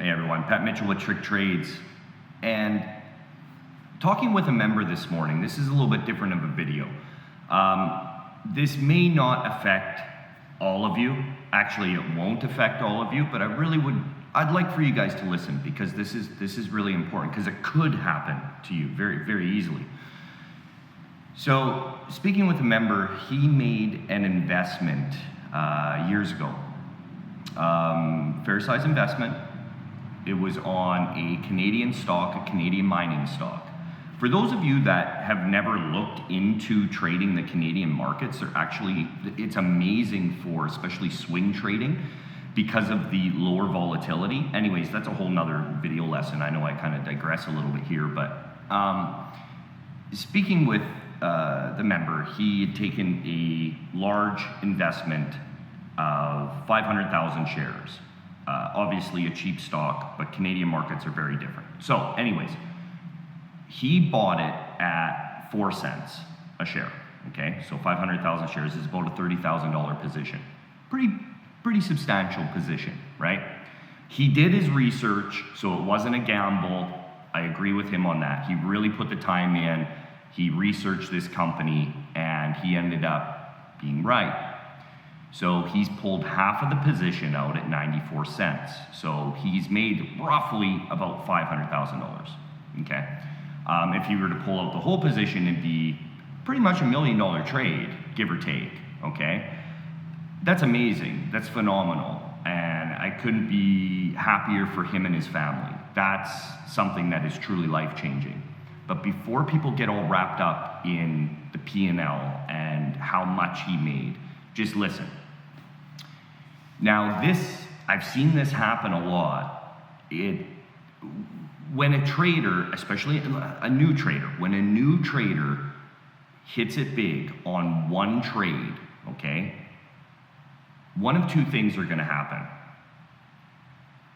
Hey everyone, Pat Mitchell with TrickTrades. And talking with a member this morning, this is a little bit different of a video. This may not affect all of you. Actually, it won't affect all of you, but I'd like for you guys to listen because this is really important because it could happen to you very, very easily. So speaking with a member, he made an investment years ago. Fair size investment. It was on a Canadian stock, a Canadian mining stock. For those of you that have never looked into trading the Canadian markets, it's amazing for especially swing trading because of the lower volatility. Anyways, that's a whole nother video lesson. I know I kind of digress a little bit here, but speaking with the member, he had taken a large investment of 500,000 shares. Obviously a cheap stock, but Canadian markets are very different. So anyways, he bought it at 4 cents a share, okay? So 500,000 shares is about a $30,000 position. Pretty substantial position, right? He did his research, so it wasn't a gamble. I agree with him on that. He really put the time in. He researched this company and he ended up being right. So he's pulled half of the position out at 94 cents. So he's made roughly about $500,000, okay? If he were to pull out the whole position, it'd be pretty much $1 million trade, give or take, okay? That's amazing, that's phenomenal. And I couldn't be happier for him and his family. That's something that is truly life-changing. But before people get all wrapped up in the P&L and how much he made, just listen. Now I've seen this happen a lot. When a trader, especially a new trader, when a new trader hits it big on one trade, okay, one of two things are gonna happen.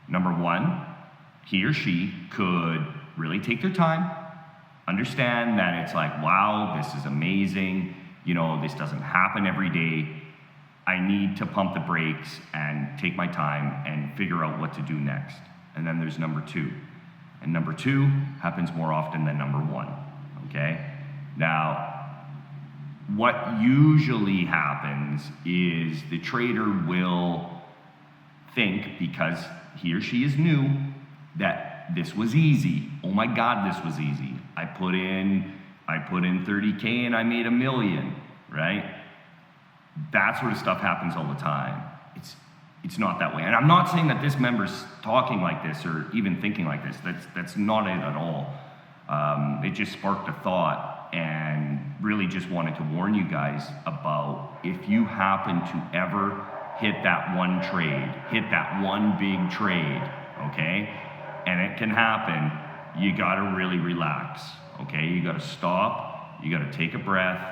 Number one, he or she could really take their time, understand that it's like, wow, this is amazing, you know, this doesn't happen every day. I need to pump the brakes and take my time and figure out what to do next. And then there's number two. And number two happens more often than number one, okay? Now, what usually happens is the trader will think, because he or she is new, that this was easy. Oh my God, this was easy. I put in 30K and I made $1 million, right? That sort of stuff happens all the time. It's not that way. And I'm not saying that this member's talking like this or even thinking like this. That's not it at all. It just sparked a thought and really just wanted to warn you guys about if you happen to ever hit that one trade, hit that one big trade, okay? And it can happen, you gotta really relax, okay? You gotta stop, you gotta take a breath,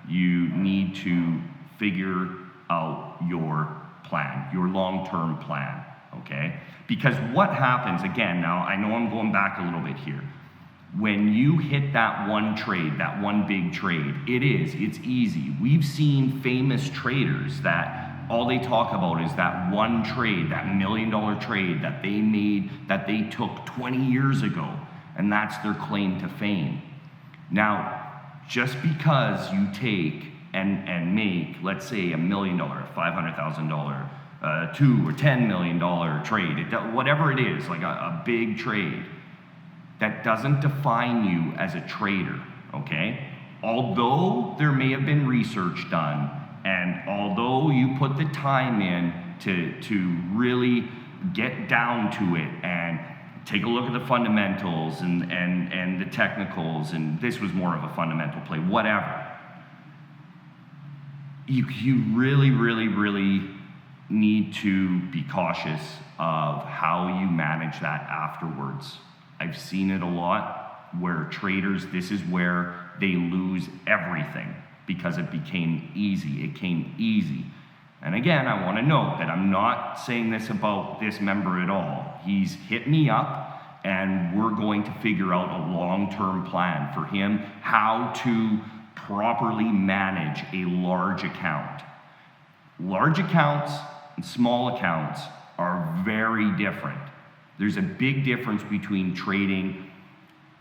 you need to figure out your plan, your long-term plan, okay? Because what happens, again, now I know I'm going back a little bit here. When you hit that one trade, that one big trade, it's easy. We've seen famous traders that all they talk about is that one trade, that $1 million trade that they made, that they took 20 years ago, and that's their claim to fame. Now, just because you take and make, let's say, $1 million, $500,000, $2 or $10 million trade, whatever it is, like a big trade, that doesn't define you as a trader, okay? Although there may have been research done, and although you put the time in to really get down to it and take a look at the fundamentals and the technicals, and this was more of a fundamental play, whatever. You really, really, really need to be cautious of how you manage that afterwards. I've seen it a lot where traders, this is where they lose everything because it became easy. It came easy. And again, I want to note that I'm not saying this about this member at all. He's hit me up and we're going to figure out a long-term plan for him, how to properly manage a large account. Large accounts and small accounts are very different. There's a big difference between trading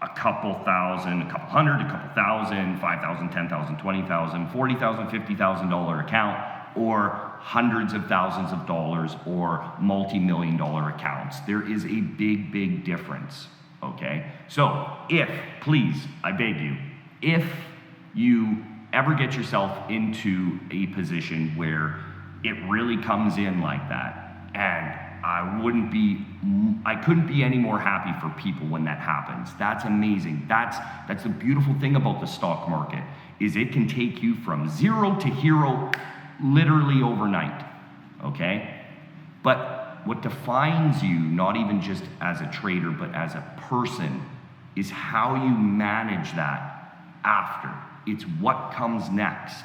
a couple thousand, a couple hundred, a couple thousand, 5,000, 10,000, 20,000, 40,000, $50,000 account, or hundreds of thousands of dollars or multi-million dollar accounts. There is a big, big difference, okay? So please, I beg you, if you ever get yourself into a position where it really comes in like that, and I couldn't be any more happy for people when that happens. That's amazing. That's the beautiful thing about the stock market, is it can take you from zero to hero literally overnight, okay? But what defines you, not even just as a trader, but as a person, is how you manage that after. It's what comes next,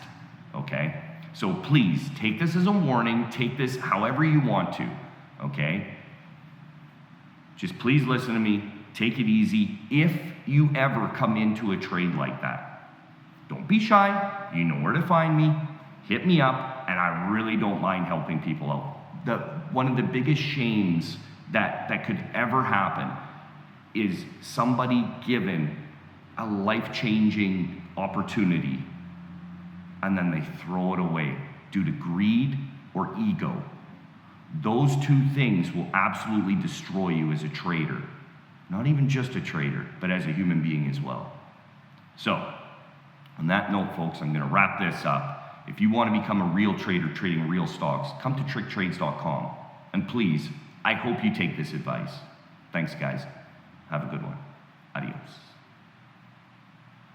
okay? So please, take this as a warning, take this however you want to, okay? Just please listen to me, take it easy. If you ever come into a trade like that, don't be shy, you know where to find me, hit me up, and I really don't mind helping people out. One of the biggest shames that could ever happen is somebody given a life-changing opportunity and then they throw it away due to greed or ego. Those two things will absolutely destroy you as a trader. Not even just a trader, but as a human being as well. So, on that note, folks, I'm going to wrap this up. If you want to become a real trader trading real stocks, come to TrickTrades.com. And please, I hope you take this advice. Thanks, guys. Have a good one. Adios.